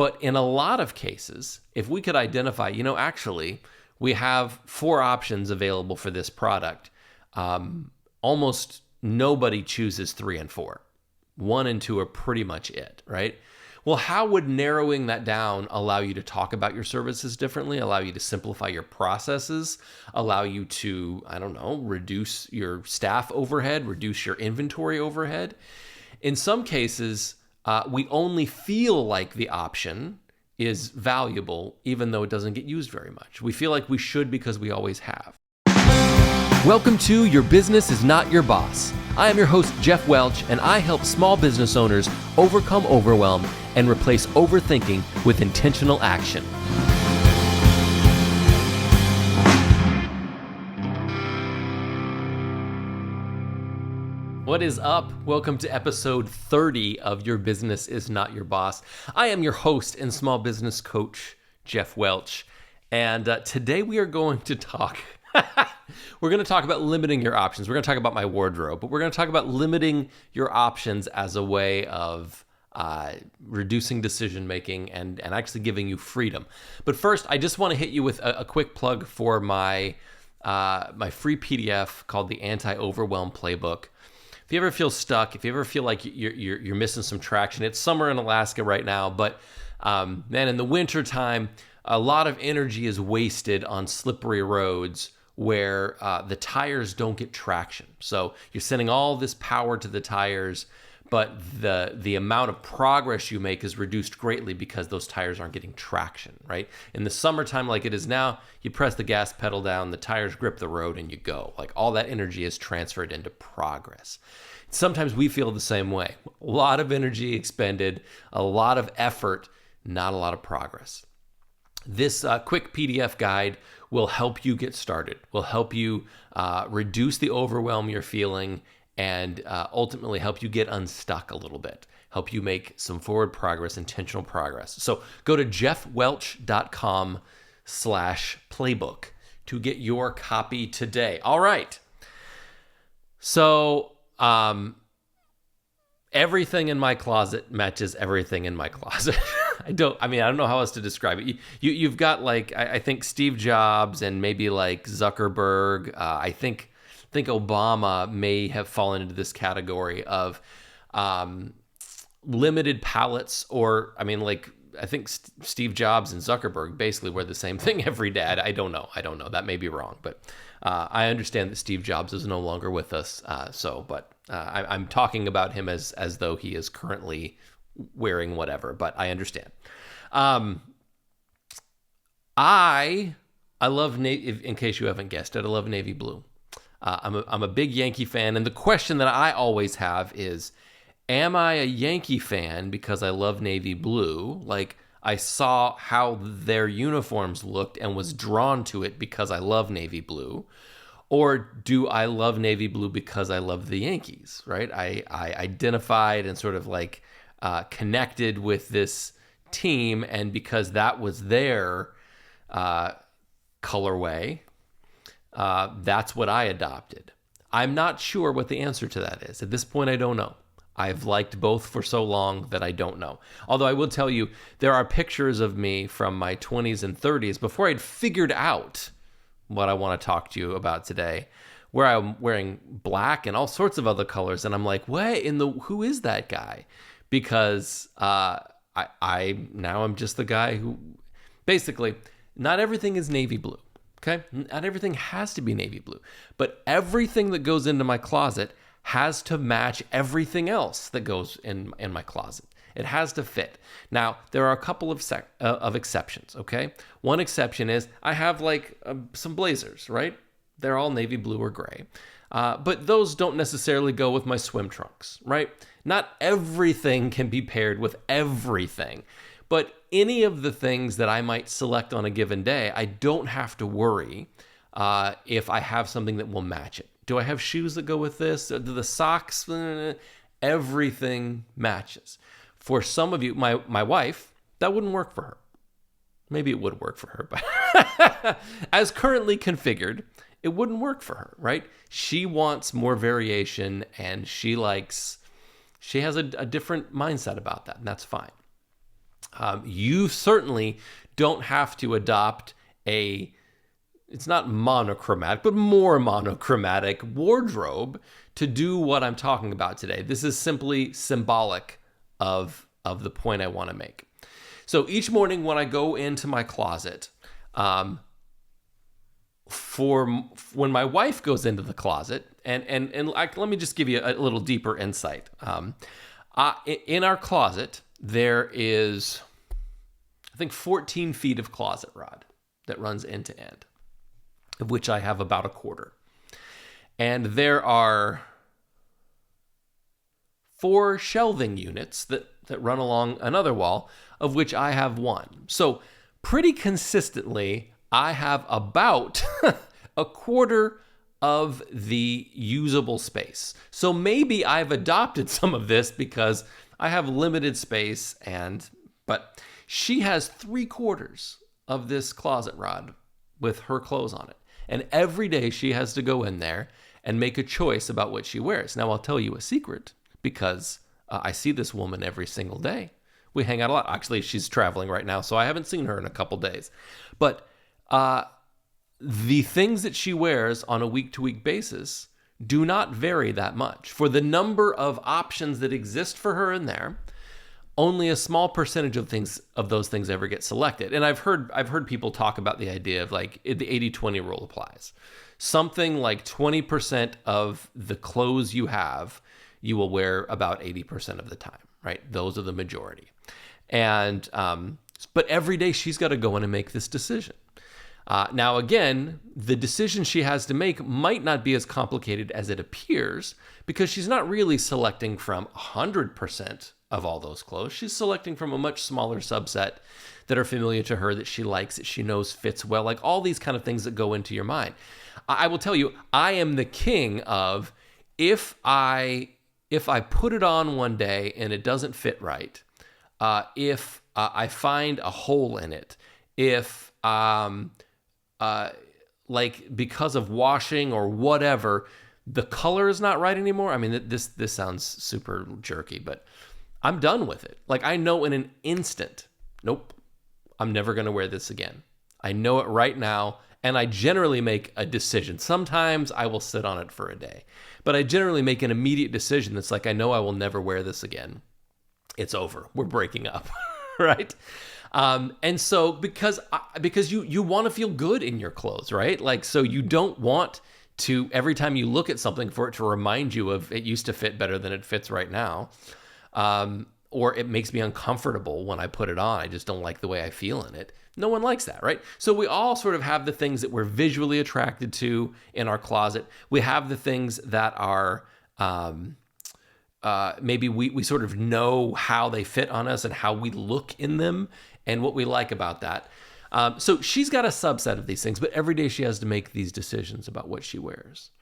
But in a lot of cases, if we could identify, actually, we have 4 options available for this product. Almost nobody chooses 3 and 4. 1 and 2 are pretty much it, right? Well, how would narrowing that down allow you to talk about your services differently, allow you to simplify your processes, allow you to, reduce your staff overhead, reduce your inventory overhead? In some cases, we only feel like the option is valuable, even though it doesn't get used very much. We feel like we should because we always have. Welcome to Your Business is Not Your Boss. I am your host, Geoff Welch, and I help small business owners overcome overwhelm and replace overthinking with intentional action. What is up? Welcome to episode 30 of Your Business is Not Your Boss. I am your host and small business coach, Geoff Welch, and today we are going to talk about limiting your options. We're going to talk about my wardrobe, but we're going to talk about limiting your options as a way of reducing decision making and actually giving you freedom. But first, I just want to hit you with a quick plug for my free PDF called the Anti-Overwhelm Playbook. If you ever feel stuck, if you ever feel like you're missing some traction, it's summer in Alaska right now, but man, in the winter time, a lot of energy is wasted on slippery roads where the tires don't get traction. So you're sending all this power to the tires, but the amount of progress you make is reduced greatly because those tires aren't getting traction, right? In the summertime like it is now, you press the gas pedal down, the tires grip the road, and you go. Like all that energy is transferred into progress. Sometimes we feel the same way. A lot of energy expended, a lot of effort, not a lot of progress. This quick PDF guide will help you get started, will help you reduce the overwhelm you're feeling, and ultimately help you get unstuck a little bit, help you make some forward progress, intentional progress. So go to jeffwelch.com/playbook to get your copy today. All right. So everything in my closet matches everything in my closet. I don't know how else to describe it. You've got like, I think Steve Jobs and maybe like Zuckerberg. I think Obama may have fallen into this category of limited palettes, or I think Steve Jobs and Zuckerberg basically wear the same thing every day. I don't know. That may be wrong, but I understand that Steve Jobs is no longer with us. I'm talking about him as though he is currently wearing whatever, but I understand. I love navy. In case you haven't guessed it, I love navy blue. I'm a big Yankee fan, and the question that I always have is, am I a Yankee fan because I love navy blue? Like, I saw how their uniforms looked and was drawn to it because I love navy blue. Or do I love navy blue because I love the Yankees, right? I identified and sort of like connected with this team, and because that was their colorway, that's what I adopted. I'm not sure what the answer to that is. At this point, I don't know. I've liked both for so long that I don't know. Although I will tell you, there are pictures of me from my 20s and 30s before I'd figured out what I want to talk to you about today, where I'm wearing black and all sorts of other colors. And I'm like, who is that guy? Because I'm just the guy who, basically, not everything is navy blue. Okay, not everything has to be navy blue, but everything that goes into my closet has to match everything else that goes in my closet. It has to fit. Now, there are a couple of exceptions, okay? One exception is I have like some blazers, right? They're all navy blue or gray. But those don't necessarily go with my swim trunks, right? Not everything can be paired with everything. But any of the things that I might select on a given day, I don't have to worry if I have something that will match it. Do I have shoes that go with this? Do the socks? Everything matches. For some of you, my wife, that wouldn't work for her. Maybe it would work for her, but as currently configured, it wouldn't work for her, right? She wants more variation, and she has a different mindset about that, and that's fine. You certainly don't have to adopt it's not monochromatic, but more monochromatic wardrobe to do what I'm talking about today. This is simply symbolic of the point I want to make. So each morning when I go into my closet, when my wife goes into the closet, and let me just give you a little deeper insight. In our closet, there is, I think, 14 feet of closet rod that runs end to end, of which I have about a quarter. And there are 4 shelving units that run along another wall, of which I have 1. So pretty consistently, I have about a quarter of the usable space. So maybe I've adopted some of this because I have limited space, but she has 3/4 of this closet rod with her clothes on it. And every day she has to go in there and make a choice about what she wears. Now, I'll tell you a secret, because I see this woman every single day. We hang out a lot. Actually, she's traveling right now, so I haven't seen her in a couple days. But the things that she wears on a week-to-week basis do not vary that much. For the number of options that exist for her in there, only a small percentage of those things ever get selected. And I've heard people talk about the idea of like the 80-20 rule applies. Something like 20% of the clothes you have, you will wear about 80% of the time, right? Those are the majority. And but every day she's got to go in and make this decision. Now, again, the decision she has to make might not be as complicated as it appears, because she's not really selecting from 100% of all those clothes. She's selecting from a much smaller subset that are familiar to her, that she likes, that she knows fits well, like all these kind of things that go into your mind. I will tell you, I am the king of, if I put it on one day and it doesn't fit right, if I find a hole in it, if like because of washing or whatever, the color is not right anymore. I mean, this sounds super jerky, but I'm done with it. Like, I know in an instant, nope, I'm never going to wear this again. I know it right now, and I generally make a decision. Sometimes I will sit on it for a day, but I generally make an immediate decision that's like, I know I will never wear this again. It's over. We're breaking up, right? And so because you want to feel good in your clothes, right? Like, so you don't want to, every time you look at something, for it to remind you of it used to fit better than it fits right now. Or it makes me uncomfortable when I put it on. I just don't like the way I feel in it. No one likes that, right? So we all sort of have the things that we're visually attracted to in our closet. We have the things that are, maybe we sort of know how they fit on us and how we look in them and what we like about that. So she's got a subset of these things, but every day she has to make these decisions about what she wears.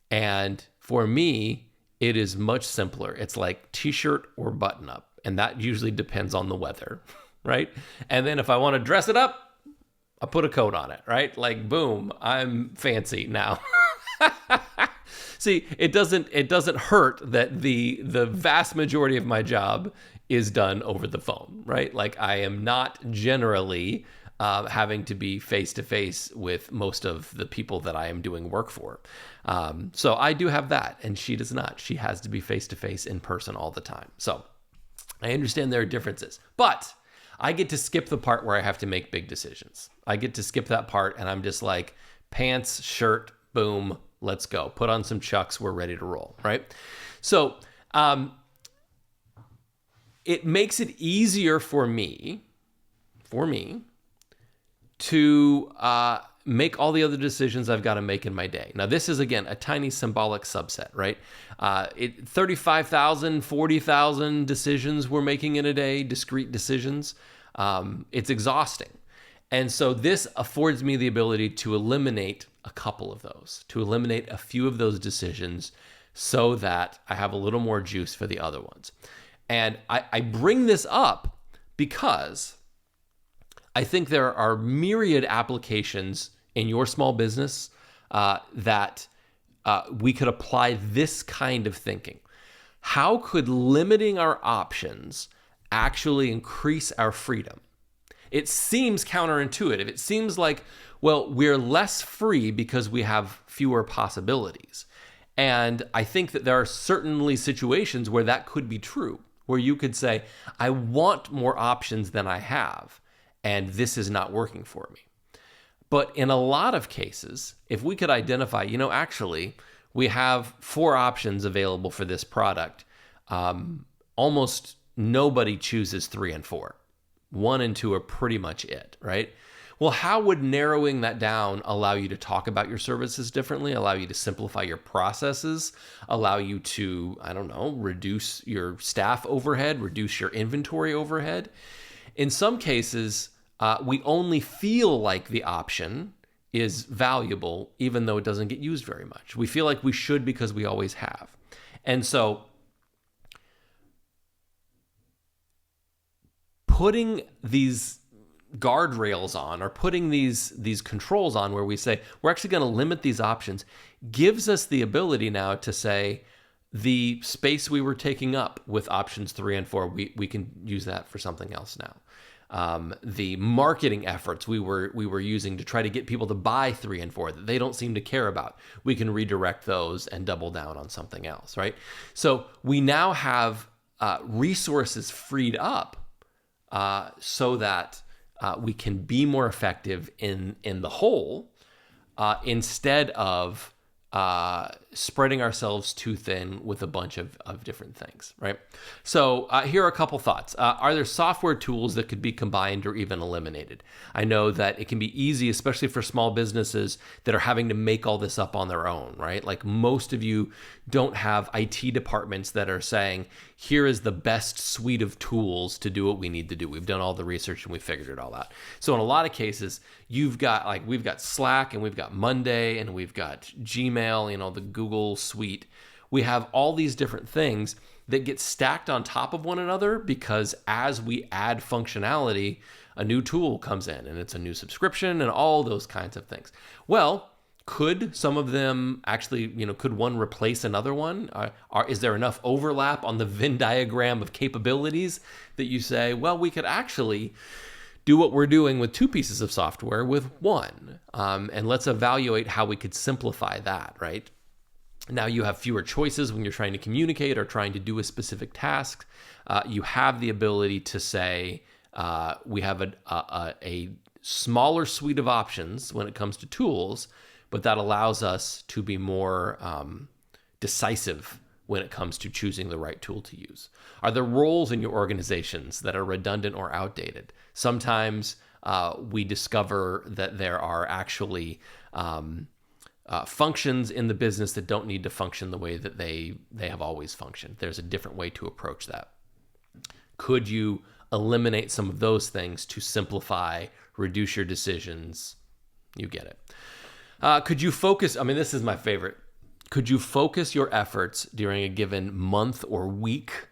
And for me, it is much simpler. It's like t-shirt or button up. And that usually depends on the weather, right? And then if I want to dress it up, I put a coat on it, right? Like, boom, I'm fancy now. See, it doesn't hurt that the vast majority of my job is done over the phone, right? Like, I am not generally having to be face-to-face with most of the people that I am doing work for. So I do have that, and she does not. She has to be face-to-face in person all the time. So I understand there are differences, but I get to skip the part where I have to make big decisions. I get to skip that part, and I'm just like, pants, shirt, boom, let's go. Put on some Chucks, we're ready to roll, right? So it makes it easier for me to make all the other decisions I've got to make in my day. Now, this is, again, a tiny symbolic subset, right? 35,000, 40,000 decisions we're making in a day, discrete decisions. It's exhausting. And so this affords me the ability to eliminate a couple of those, to eliminate a few of those decisions so that I have a little more juice for the other ones. And I bring this up because I think there are myriad applications in your small business that we could apply this kind of thinking. How could limiting our options actually increase our freedom. It seems counterintuitive. It seems like, well, we're less free because we have fewer possibilities. And I think that there are certainly situations where that could be true, where you could say, I want more options than I have, and this is not working for me. But in a lot of cases, if we could identify, actually, we have 4 options available for this product, almost nobody chooses 3 and 4. 1 and 2 are pretty much it, right? Well, how would narrowing that down allow you to talk about your services differently, allow you to simplify your processes, allow you to, reduce your staff overhead, reduce your inventory overhead? In some cases, we only feel like the option is valuable, even though it doesn't get used very much. We feel like we should because we always have. And so putting these guardrails on, or putting these controls on where we say we're actually going to limit these options, gives us the ability now to say the space we were taking up with options 3 and 4, we can use that for something else now. The marketing efforts we were using to try to get people to buy 3 and 4 that they don't seem to care about, we can redirect those and double down on something else, right? So we now have resources freed up so that we can be more effective in the whole, instead of spreading ourselves too thin with a bunch of different things, right? So here are a couple thoughts. Are there software tools that could be combined or even eliminated? I know that it can be easy, especially for small businesses that are having to make all this up on their own, right? Like most of you don't have IT departments that are saying, here is the best suite of tools to do what we need to do. We've done all the research and we figured it all out. So in a lot of cases, we've got Slack and we've got Monday and we've got Gmail, the Google suite. We have all these different things that get stacked on top of one another because as we add functionality, a new tool comes in and it's a new subscription and all those kinds of things. Well, could some of them actually, could one replace another one? Is there enough overlap on the Venn diagram of capabilities that you say, well, we could actually do what we're doing with 2 pieces of software with 1, and let's evaluate how we could simplify that, right? Now you have fewer choices when you're trying to communicate or trying to do a specific task. You have the ability to say, we have a smaller suite of options when it comes to tools, but that allows us to be more decisive when it comes to choosing the right tool to use. Are there roles in your organizations that are redundant or outdated? Sometimes we discover that there are actually functions in the business that don't need to function the way that they have always functioned. There's a different way to approach that. Could you eliminate some of those things to simplify, reduce your decisions? You get it. Could you focus, this is my favorite. Could you focus your efforts during a given month or week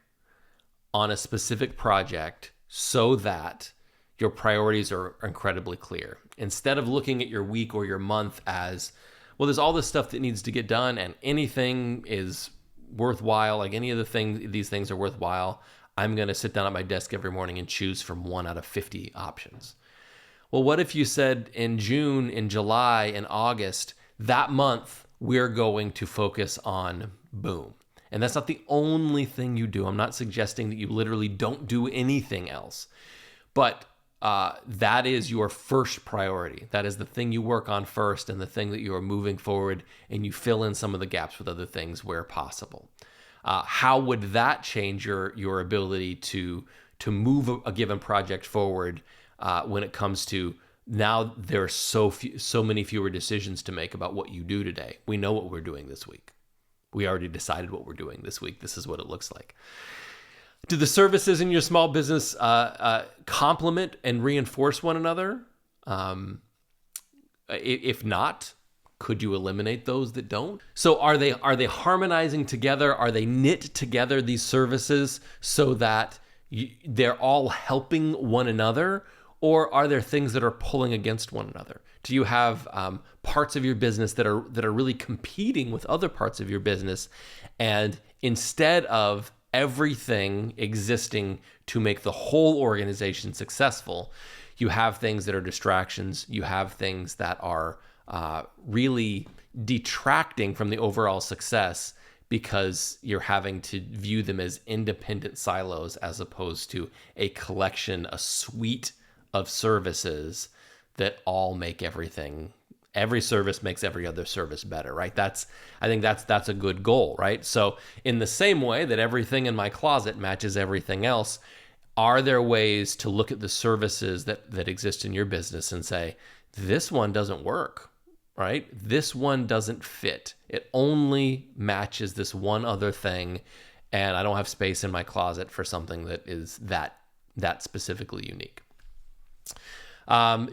on a specific project so that your priorities are incredibly clear? Instead of looking at your week or your month as, well, there's all this stuff that needs to get done and anything is worthwhile, like any of these things are worthwhile, I'm going to sit down at my desk every morning and choose from 1 out of 50 options. Well, what if you said in June, in July, in August, that month, we're going to focus on boom. And that's not the only thing you do. I'm not suggesting that you literally don't do anything else. But that is your first priority. That is the thing you work on first and the thing that you are moving forward, and you fill in some of the gaps with other things where possible. How would that change your ability to move a given project forward when it comes to now there are so many fewer decisions to make about what you do today? We know what we're doing this week. We already decided what we're doing this week. This is what it looks like. Do the services in your small business complement and reinforce one another? If not, could you eliminate those that don't? So are they harmonizing together? Are they knit together, these services, so that they're all helping one another? Or are there things that are pulling against one another? Do you have parts of your business that are really competing with other parts of your business? And instead of everything existing to make the whole organization successful, you have things that are distractions. You have things that are really detracting from the overall success because you're having to view them as independent silos as opposed to a collection, a suite of services that all make everything. Every service makes every other service better, right? I think that's a good goal, right? So in the same way that everything in my closet matches everything else, are there ways to look at the services that exist in your business and say, this one doesn't work, right? This one doesn't fit. It only matches this one other thing, and I don't have space in my closet for something that is that specifically unique.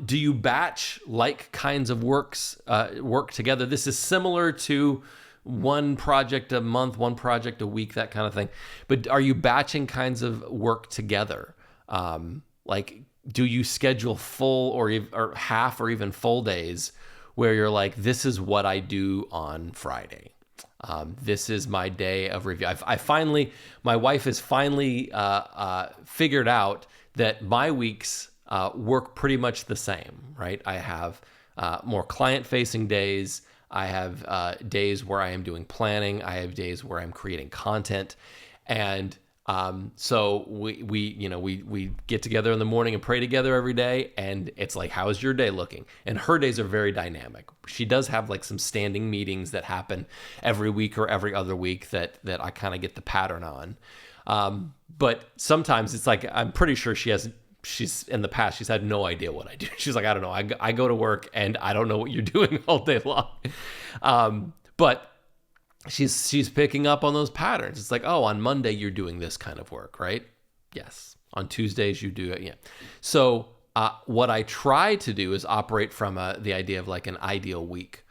Do you batch like kinds of work together? This is similar to one project a month, one project a week, that kind of thing. But are you batching kinds of work together? Like, do you schedule full or half or even full days where you're like, this is what I do on Friday. This is my day of review. My wife has finally figured out that my weeks work pretty much the same, right? I have more client-facing days. I have days where I am doing planning. I have days where I'm creating content, and so we get together in the morning and pray together every day. And it's like, how's your day looking? And her days are very dynamic. She does have like some standing meetings that happen every week or every other week that I kind of get the pattern on. But sometimes it's like, I'm pretty sure she's in the past, she's had no idea what I do. She's like, I don't know. I go to work and I don't know what you're doing all day long. But she's picking up on those patterns. It's like, oh, on Monday you're doing this kind of work, right? Yes. On Tuesdays you do it. Yeah. So what I try to do is operate from the idea of like an ideal week.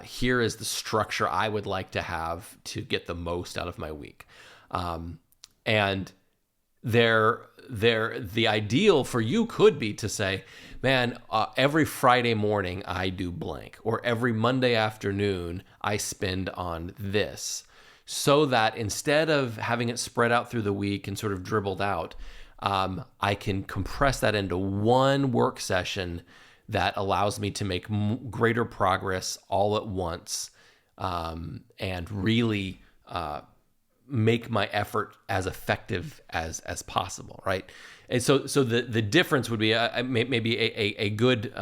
Here is the structure I would like to have to get the most out of my week. And the ideal for you could be to say, man, every Friday morning I do blank, or every Monday afternoon I spend on this, so that instead of having it spread out through the week and sort of dribbled out, I can compress that into one work session that allows me to make greater progress all at once, and really make my effort as effective as possible, right? And so the difference would be maybe a good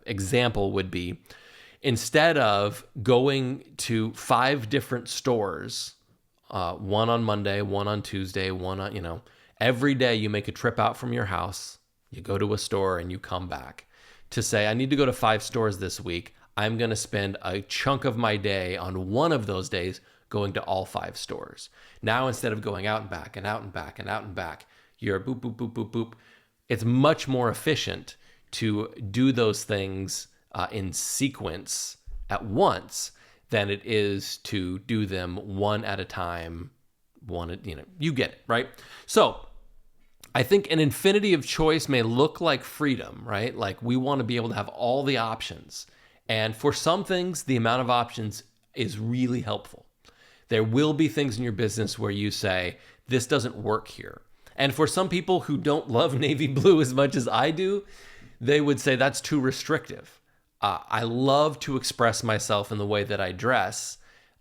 example would be, instead of going to 5 different stores, one on Monday, one on Tuesday, one on, every day you make a trip out from your house, you go to a store and you come back, to say, I need to go to 5 stores this week. I'm going to spend a chunk of my day on one of those days going to all 5 stores. Now, instead of going out and back and out and back and out and back, you're boop, boop, boop, boop, boop. It's much more efficient to do those things in sequence at once than it is to do them one at a time. You get it, right? So I think an infinity of choice may look like freedom, right? Like, we want to be able to have all the options. And for some things, the amount of options is really helpful. There will be things in your business where you say, this doesn't work here. And for some people who don't love navy blue as much as I do, they would say that's too restrictive. I love to express myself in the way that I dress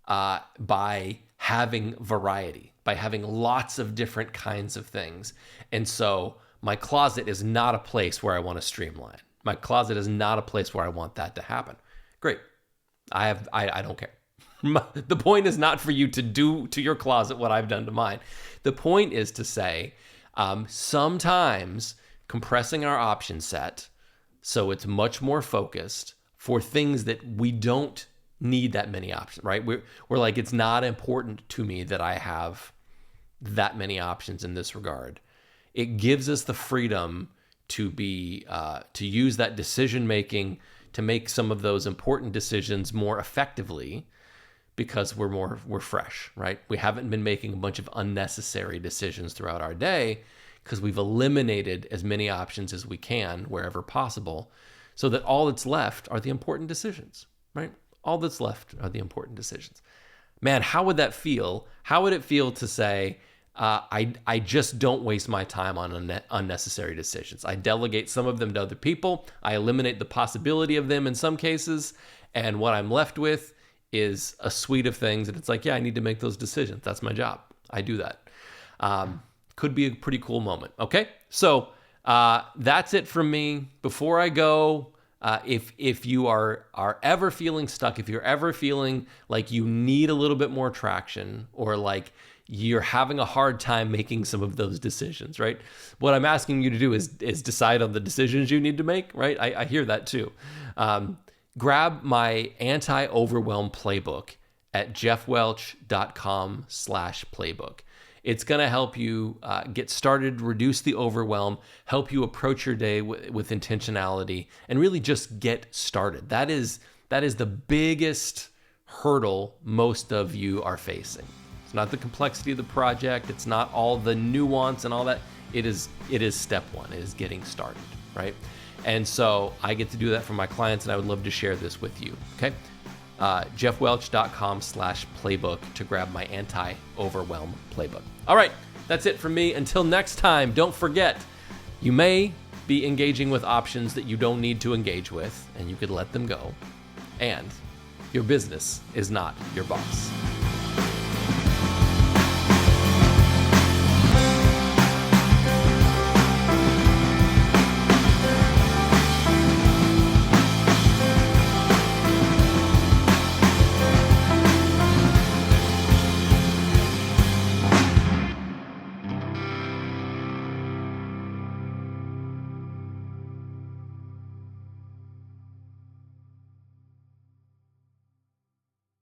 by having variety, by having lots of different kinds of things. And so my closet is not a place where I want to streamline. My closet is not a place where I want that to happen. Great. I don't care. The point is not for you to do to your closet what I've done to mine. The point is to say, sometimes compressing our option set so it's much more focused for things that we don't need that many options, right? We're like, it's not important to me that I have that many options in this regard. It gives us the freedom to use that decision making to make some of those important decisions more effectively, because we're fresh, right? We haven't been making a bunch of unnecessary decisions throughout our day because we've eliminated as many options as we can wherever possible, so that all that's left are the important decisions, right? All that's left are the important decisions. Man, how would that feel? How would it feel to say, I just don't waste my time on unnecessary decisions. I delegate some of them to other people. I eliminate the possibility of them in some cases. And what I'm left with is a suite of things. And it's like, yeah, I need to make those decisions. That's my job. I do that. Could be a pretty cool moment. Okay. So that's it from me. Before I go, if you are ever feeling stuck, if you're ever feeling like you need a little bit more traction, or like you're having a hard time making some of those decisions, right? What I'm asking you to do is decide on the decisions you need to make, right? I hear that too. Grab my anti-overwhelm playbook at geoffwelch.com/playbook. It's going to help you get started, reduce the overwhelm, help you approach your day with intentionality, and really just get started. That is the biggest hurdle most of you are facing. It's not the complexity of the project. It's not all the nuance and all that. It is step one. It is getting started, right? And so I get to do that for my clients, and I would love to share this with you, okay? geoffwelch.com/playbook to grab my anti-overwhelm playbook. All right, that's it from me. Until next time, don't forget, you may be engaging with options that you don't need to engage with, and you could let them go. And your business is not your boss.